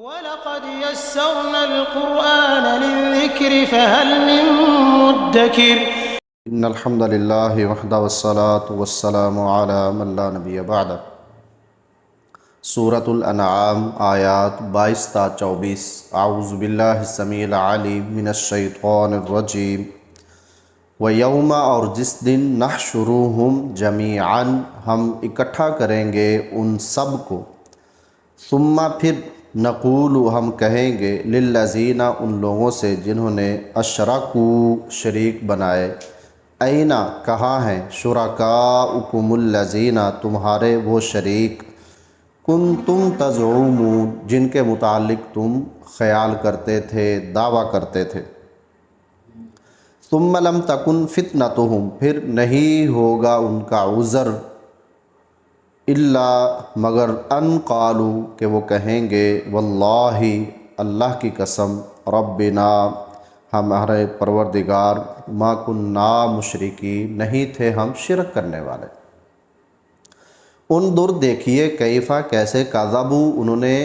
وَلَقَدْ يَسَّرْنَا الْقُرْآنَ لِلذِّكْرِ فَهَلْ مِن مُّدَّكِرٍ ان الحمد للہ وحدہ والصلاة والسلام علی من لا نبی بعدہ۔ سورۃ الانعام آیات 22 تا 24۔ اعوذ باللہ السمیع العلیم من الشیطان الرجیم۔ وَيَوْمَ، اور جس دن نحشرُہم جمیعاً، ہم اکٹھا کریں گے ان سب کو، ثم پھر نقول، ہم کہیں گے، للذین، ان لوگوں سے جنہوں نے اشرکوا، شریک بنائے، اینا، کہاں ہیں، شرکاؤکم الذین، تمہارے وہ شریک، کنتم تزعمون، جن کے متعلق تم خیال کرتے تھے، دعویٰ کرتے تھے۔ ثم لم تکن فتنتہم، پھر نہیں ہوگا ان کا عذر، الا، مگر، ان قالوا، کہ وہ کہیں گے، واللہ، اللہ کی قسم، ربنا، ہمارے پروردگار، ما کننا مشرکین، نہیں تھے ہم شرک کرنے والے۔ انظر، دیکھیے، کیفا، کیسے، کذبوا، انہوں نے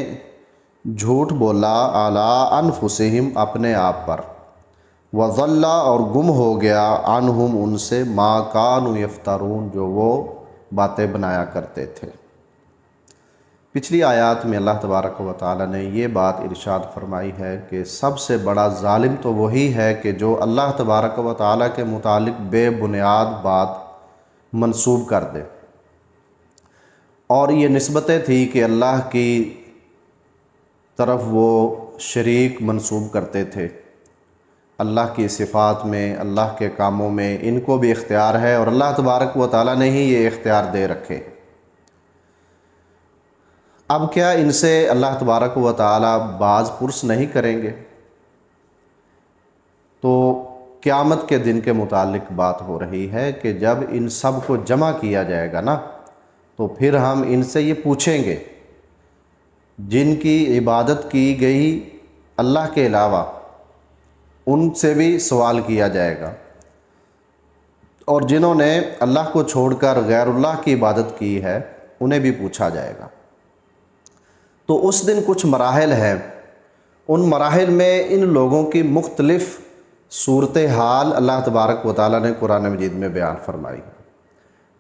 جھوٹ بولا، علی انفسہم، اپنے آپ پر، وضل، اور گم ہو گیا، عنہم، ان سے، ما کانوا یفترون، جو وہ باتیں بنایا کرتے تھے۔ پچھلی آیات میں اللہ تبارک و تعالی نے یہ بات ارشاد فرمائی ہے کہ سب سے بڑا ظالم تو وہی ہے کہ جو اللہ تبارک و تعالی کے متعلق بے بنیاد بات منسوب کر دے، اور یہ نسبتیں تھی کہ اللہ کی طرف وہ شریک منسوب کرتے تھے۔ اللہ کی صفات میں، اللہ کے کاموں میں ان کو بھی اختیار ہے، اور اللہ تبارک و تعالی نے ہی یہ اختیار دے رکھے۔ اب کیا ان سے اللہ تبارک و تعالی باز پرس نہیں کریں گے؟ تو قیامت کے دن کے متعلق بات ہو رہی ہے کہ جب ان سب کو جمع کیا جائے گا نا، تو پھر ہم ان سے یہ پوچھیں گے، جن کی عبادت کی گئی اللہ کے علاوہ، ان سے بھی سوال کیا جائے گا، اور جنہوں نے اللہ کو چھوڑ کر غیر اللہ کی عبادت کی ہے، انہیں بھی پوچھا جائے گا۔ تو اس دن کچھ مراحل ہیں، ان مراحل میں ان لوگوں کی مختلف صورتحال اللہ تبارک و تعالیٰ نے قرآن مجید میں بیان فرمائی۔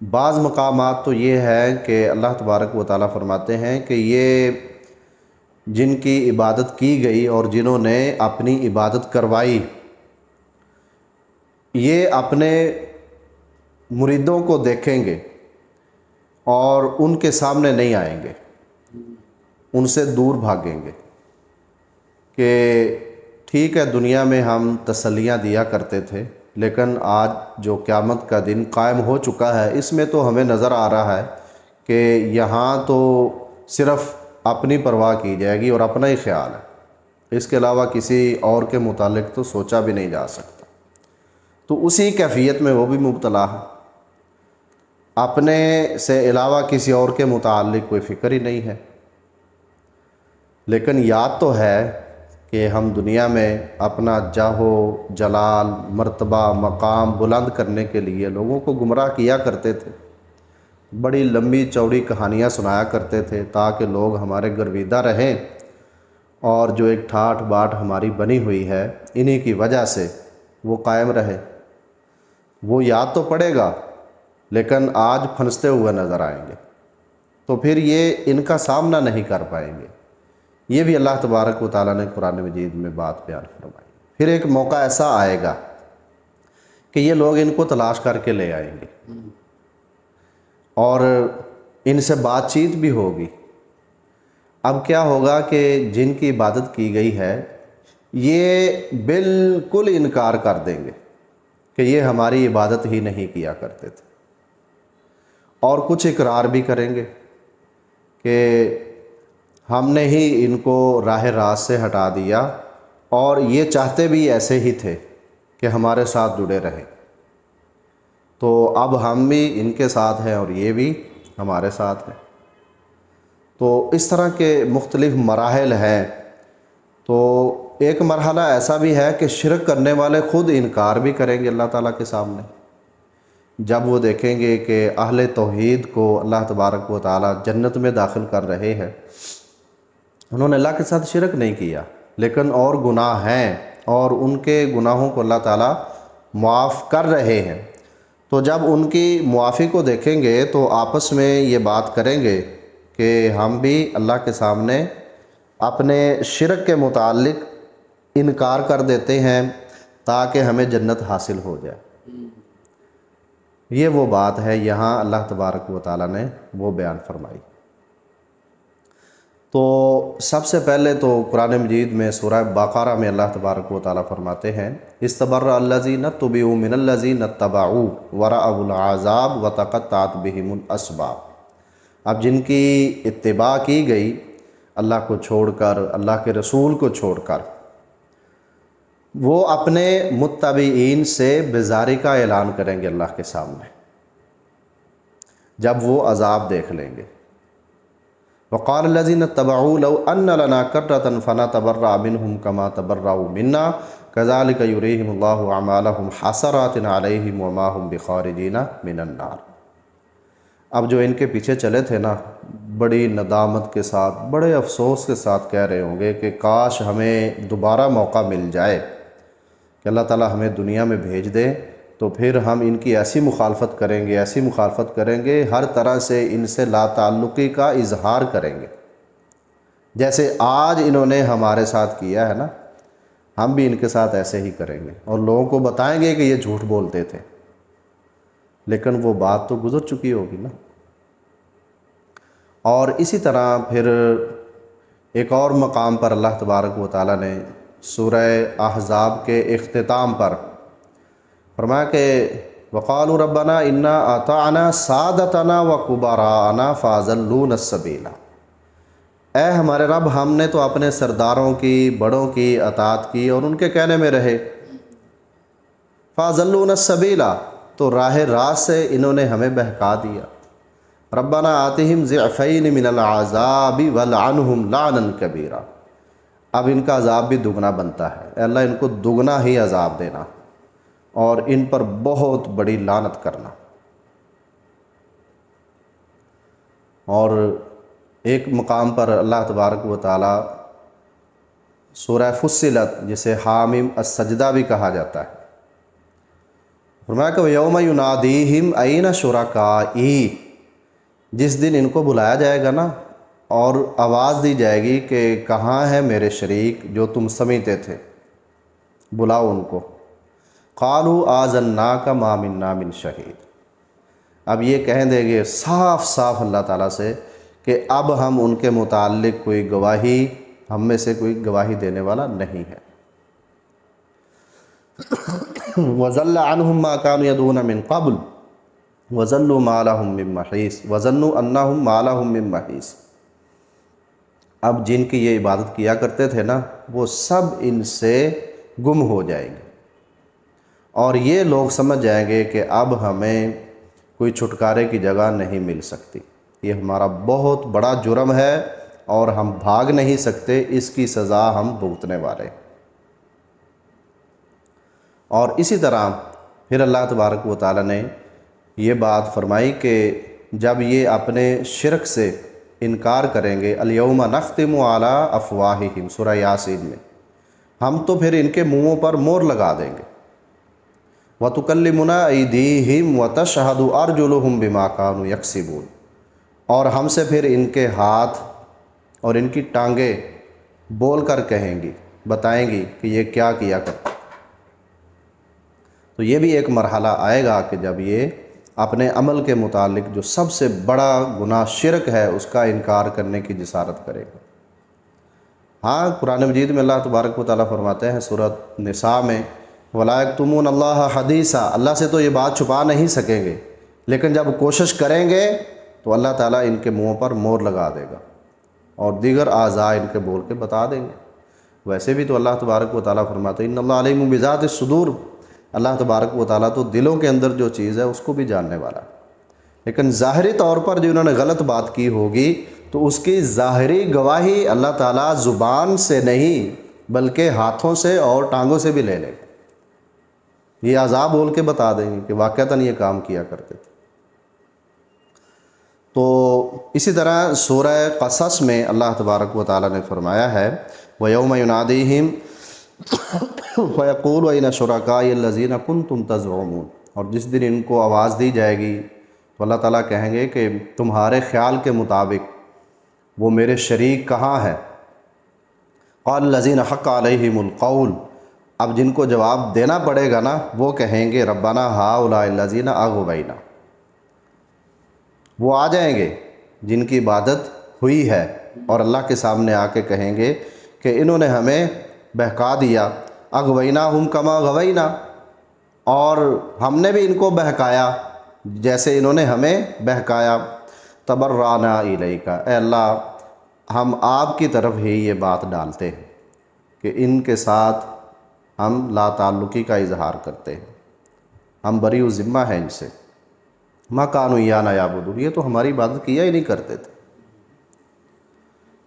بعض مقامات تو یہ ہے کہ اللہ تبارک و تعالیٰ فرماتے ہیں کہ یہ جن کی عبادت کی گئی اور جنہوں نے اپنی عبادت کروائی، یہ اپنے مریدوں کو دیکھیں گے اور ان کے سامنے نہیں آئیں گے، ان سے دور بھاگیں گے کہ ٹھیک ہے، دنیا میں ہم تسلیاں دیا کرتے تھے، لیکن آج جو قیامت کا دن قائم ہو چکا ہے، اس میں تو ہمیں نظر آ رہا ہے کہ یہاں تو صرف اپنی پرواہ کی جائے گی اور اپنا ہی خیال ہے، اس کے علاوہ کسی اور کے متعلق تو سوچا بھی نہیں جا سکتا۔ تو اسی کیفیت میں وہ بھی مبتلا ہے، اپنے سے علاوہ کسی اور کے متعلق کوئی فکر ہی نہیں ہے۔ لیکن یاد تو ہے کہ ہم دنیا میں اپنا جاہ و جلال، مرتبہ، مقام بلند کرنے کے لیے لوگوں کو گمراہ کیا کرتے تھے، بڑی لمبی چوڑی کہانیاں سنایا کرتے تھے تاکہ لوگ ہمارے گرویدہ رہیں، اور جو ایک ٹھاٹھ باٹھ ہماری بنی ہوئی ہے، انہی کی وجہ سے وہ قائم رہے۔ وہ یاد تو پڑے گا، لیکن آج پھنستے ہوئے نظر آئیں گے، تو پھر یہ ان کا سامنا نہیں کر پائیں گے۔ یہ بھی اللہ تبارک و تعالیٰ نے قرآن مجید میں بات بیان فرمائی۔ پھر ایک موقع ایسا آئے گا کہ یہ لوگ ان کو تلاش کر کے لے آئیں گے، اور ان سے بات چیت بھی ہوگی۔ اب کیا ہوگا کہ جن کی عبادت کی گئی ہے، یہ بالکل انکار کر دیں گے کہ یہ ہماری عبادت ہی نہیں کیا کرتے تھے، اور کچھ اقرار بھی کریں گے کہ ہم نے ہی ان کو راہ راست سے ہٹا دیا، اور یہ چاہتے بھی ایسے ہی تھے کہ ہمارے ساتھ جڑے رہیں، تو اب ہم بھی ان کے ساتھ ہیں اور یہ بھی ہمارے ساتھ ہیں۔ تو اس طرح کے مختلف مراحل ہیں۔ تو ایک مرحلہ ایسا بھی ہے کہ شرک کرنے والے خود انکار بھی کریں گے اللہ تعالیٰ کے سامنے، جب وہ دیکھیں گے کہ اہل توحید کو اللہ تبارک و تعالیٰ جنت میں داخل کر رہے ہیں، انہوں نے اللہ کے ساتھ شرک نہیں کیا، لیکن اور گناہ ہیں اور ان کے گناہوں کو اللہ تعالیٰ معاف کر رہے ہیں۔ تو جب ان کی معافی کو دیکھیں گے تو آپس میں یہ بات کریں گے کہ ہم بھی اللہ کے سامنے اپنے شرک کے متعلق انکار کر دیتے ہیں تاکہ ہمیں جنت حاصل ہو جائے۔ یہ وہ بات ہے یہاں اللہ تبارک و تعالیٰ نے وہ بیان فرمائی۔ تو سب سے پہلے تو قرآن مجید میں سورہ بقرہ میں اللہ تبارک و تعالیٰ فرماتے ہیں استبرأ الذین اتبعوا من الذین اتبعوا ورأوا العذاب وتقطعت بهم الاسباب۔ اب جن کی اتباع کی گئی اللہ کو چھوڑ کر، اللہ کے رسول کو چھوڑ کر، وہ اپنے متبعین سے بیزاری کا اعلان کریں گے اللہ کے سامنے جب وہ عذاب دیکھ لیں گے۔ وقال الذين اتبعوا لو ان لنا كرة فنتبرأ منهم كما تبرأوا منا كذلك يريهم الله اعمالهم حسرات عليهم وما هم بخارجين من النار۔ اب جو ان کے پیچھے چلے تھے نا، بڑی ندامت کے ساتھ، بڑے افسوس کے ساتھ کہہ رہے ہوں گے کہ کاش ہمیں دوبارہ موقع مل جائے کہ اللہ تعالیٰ ہمیں دنیا میں بھیج دے، تو پھر ہم ان کی ایسی مخالفت کریں گے، ایسی مخالفت کریں گے، ہر طرح سے ان سے لا تعلقی کا اظہار کریں گے، جیسے آج انہوں نے ہمارے ساتھ کیا ہے نا، ہم بھی ان کے ساتھ ایسے ہی کریں گے اور لوگوں کو بتائیں گے کہ یہ جھوٹ بولتے تھے، لیکن وہ بات تو گزر چکی ہوگی نا۔ اور اسی طرح پھر ایک اور مقام پر اللہ تبارک و تعالیٰ نے سورہ احزاب کے اختتام پر فرمایا کہ وقالوا ربنا انا اطعنا سادتنا وکبراءنا فاضلونا السبیل۔ اے ہمارے رب، ہم نے تو اپنے سرداروں کی، بڑوں کی اطاعت کی اور ان کے کہنے میں رہے، فاضلونا السبیل، تو راہ راست سے انہوں نے ہمیں بہکا دیا۔ ربنا آتہم ضعفین من العذاب ولعنہم لعنا کبیرا، اب ان کا عذاب بھی دگنا بنتا ہے، اے اللہ ان کو دگنا ہی عذاب دینا اور ان پر بہت بڑی لعنت کرنا۔ اور ایک مقام پر اللہ تبارک و تعالیٰ سورہ فصلت، جسے حامیم السجدہ بھی کہا جاتا ہے، فرمایا کہ یوم ینادیہم این شرکائی، جس دن ان کو بلایا جائے گا نا اور آواز دی جائے گی کہ کہاں ہے میرے شریک جو تم سمیتے تھے، بلاؤ ان کو۔ قالوا آذناک ما منا من شہید، اب یہ کہیں دیں گے صاف صاف اللہ تعالیٰ سے کہ اب ہم ان کے متعلق کوئی گواہی، ہم میں سے کوئی گواہی دینے والا نہیں ہے۔ وَضَلَّ عَنْهُمْ مَا كَانُوا يَدْعُونَ مِن قَبْلُ وَظَنُّوا مَا لَهُم مِّن مَّحِيصٍ وَظَنُّوا أَنَّهُم مَّا لَهُم مِّن مَّحِيصٍ۔ اب جن کی یہ عبادت کیا کرتے تھے نا، وہ سب ان سے گم ہو جائیں گے اور یہ لوگ سمجھ جائیں گے کہ اب ہمیں کوئی چھٹکارے کی جگہ نہیں مل سکتی، یہ ہمارا بہت بڑا جرم ہے اور ہم بھاگ نہیں سکتے، اس کی سزا ہم بھگتنے والے۔ اور اسی طرح پھر اللہ تبارک و تعالیٰ نے یہ بات فرمائی کہ جب یہ اپنے شرک سے انکار کریں گے، الیوم نختم علی افواہہم، سورہ یاسین میں، ہم تو پھر ان کے منہوں پر مور لگا دیں گے، وَتُكَلِّمُنَا أَيْدِيهِمْ وَتَشْهَدُ أَرْجُلُهُمْ بِمَا كَانُوا يَكْسِبُونَ، اور ہم سے پھر ان کے ہاتھ اور ان کی ٹانگیں بول کر کہیں گی، بتائیں گی کہ یہ کیا کیا کرتے۔ تو یہ بھی ایک مرحلہ آئے گا کہ جب یہ اپنے عمل کے متعلق جو سب سے بڑا گناہ شرک ہے اس کا انکار کرنے کی جسارت کرے گا۔ ہاں، قرآن مجید میں اللہ تبارک و تعالیٰ فرماتے ہیں سورۃ نساء میں، وَلَا يَكْتُمُونَ اللَّهَ حَدِيثًا، اللہ سے تو یہ بات چھپا نہیں سکیں گے، لیکن جب کوشش کریں گے تو اللہ تعالیٰ ان کے منہوں پر مور لگا دے گا اور دیگر اعضاء ان کے بول کے بتا دیں گے۔ ویسے بھی تو اللہ تبارک و تعالیٰ فرماتے ہیں اِنَّ اللَّهَ عَلِيمٌ بِذَاتِ الصُّدُورِ، اللہ تبارک و تعالیٰ تو دلوں کے اندر جو چیز ہے اس کو بھی جاننے والا ہے، لیکن ظاہری طور پر جو انہوں نے غلط بات کی ہوگی تو اس کی ظاہری گواہی اللہ تعالیٰ زبان سے نہیں بلکہ ہاتھوں سے اور ٹانگوں سے بھی لے لے گا، یہ اعضاء بول کے بتا دیں گے کہ واقعتاً یہ کام کیا کرتے تھے۔ تو اسی طرح سورہ قصص میں اللہ تبارک و تعالیٰ نے فرمایا ہے وَيَوْمَ يُنَادِيهِمْ فَيَقُولُ أَيْنَ شُرَكَائِيَ الَّذِينَ كُنْتُمْ تَزْعُمُونَ، اور جس دن ان کو آواز دی جائے گی تو اللہ تعالیٰ کہیں گے کہ تمہارے خیال کے مطابق وہ میرے شریک کہاں ہے؟ قال الذین حق علیہم القول، اب جن کو جواب دینا پڑے گا نا وہ کہیں گے ربنا ہؤلاء الذین اغوینا، وہ آ جائیں گے جن کی عبادت ہوئی ہے اور اللہ کے سامنے آ کے کہیں گے کہ انہوں نے ہمیں بہکا دیا، اغویناہم کما غوینا، اور ہم نے بھی ان کو بہکایا جیسے انہوں نے ہمیں بہکایا، تبرأنا الیک، اے اللہ ہم آپ کی طرف ہی یہ بات ڈالتے ہیں کہ ان کے ساتھ ہم لا تعلقی کا اظہار کرتے ہیں، ہم بری و ذمہ ہیں ان سے، ما کانوا ایانا یعبدون، یہ تو ہماری عبادت کیا ہی نہیں کرتے تھے۔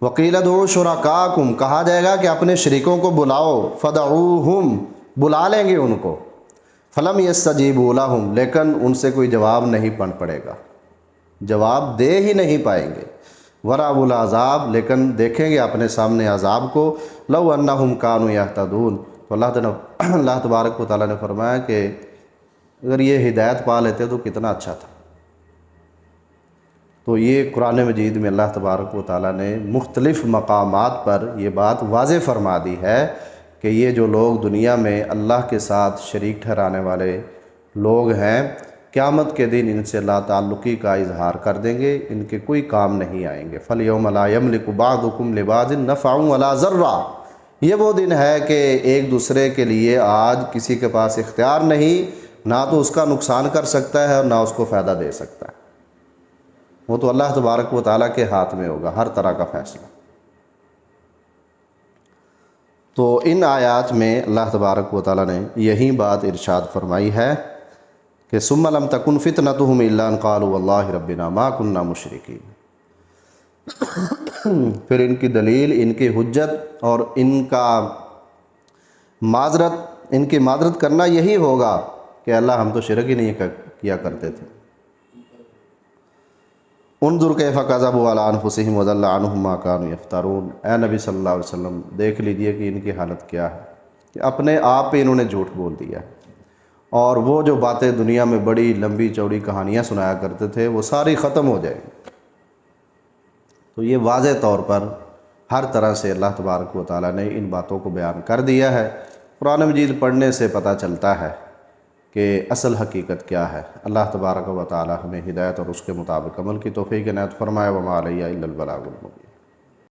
وقیل ادعوا شرکاءکم، کہا جائے گا کہ اپنے شریکوں کو بلاؤ، فدعوہم، بلا لیں گے ان کو، فلم یستجیبوا لہم، لیکن ان سے کوئی جواب نہیں پڑے گا، جواب دے ہی نہیں پائیں گے، ورأوا العذاب، لیکن دیکھیں گے اپنے سامنے عذاب کو، لو انہم کانوا یہتدون، تو اللہ تبارک و تعالیٰ نے فرمایا کہ اگر یہ ہدایت پا لیتے تو کتنا اچھا تھا۔ تو یہ قرآن مجید میں اللہ تبارک و تعالیٰ نے مختلف مقامات پر یہ بات واضح فرما دی ہے کہ یہ جو لوگ دنیا میں اللہ کے ساتھ شریک ٹھہرانے والے لوگ ہیں، قیامت کے دن ان سے لا تعلقی کا اظہار کر دیں گے، ان کے کوئی کام نہیں آئیں گے۔ فَالْيَوْمَ لَا يَمْلِكُ بَعْضُكُمْ لِبَعْضٍ نَفْعًا وَلَا ضَرًّا، یہ وہ دن ہے کہ ایک دوسرے کے لیے آج کسی کے پاس اختیار نہیں، نہ تو اس کا نقصان کر سکتا ہے اور نہ اس کو فائدہ دے سکتا ہے، وہ تو اللہ تبارک و تعالیٰ کے ہاتھ میں ہوگا ہر طرح کا فیصلہ۔ تو ان آیات میں اللہ تبارک و تعالیٰ نے یہی بات ارشاد فرمائی ہے کہ ثم لم تکن فتنتہم الا ان قالوا واللہ ربنا ما كنا مشرکین، پھر ان کی دلیل، ان کی حجت اور ان کی معذرت کرنا یہی ہوگا کہ اللہ ہم تو شرک ہی نہیں کیا کرتے تھے۔ انظر کیف کذبوا علی انفسہم وضل عنہم ما کانوا یفترون، اے نبی صلی اللہ علیہ وسلم دیکھ لیجئے کہ ان کی حالت کیا ہے، کہ اپنے آپ پہ انہوں نے جھوٹ بول دیا ہے، اور وہ جو باتیں دنیا میں بڑی لمبی چوڑی کہانیاں سنایا کرتے تھے وہ ساری ختم ہو جائیں گی۔ تو یہ واضح طور پر ہر طرح سے اللہ تبارک و تعالیٰ نے ان باتوں کو بیان کر دیا ہے۔ قرآن مجید پڑھنے سے پتہ چلتا ہے کہ اصل حقیقت کیا ہے۔ اللہ تبارک و تعالیٰ ہمیں ہدایت اور اس کے مطابق عمل کی توفیق عنایت فرمائے، وما علیہ الا البلاغ المبین۔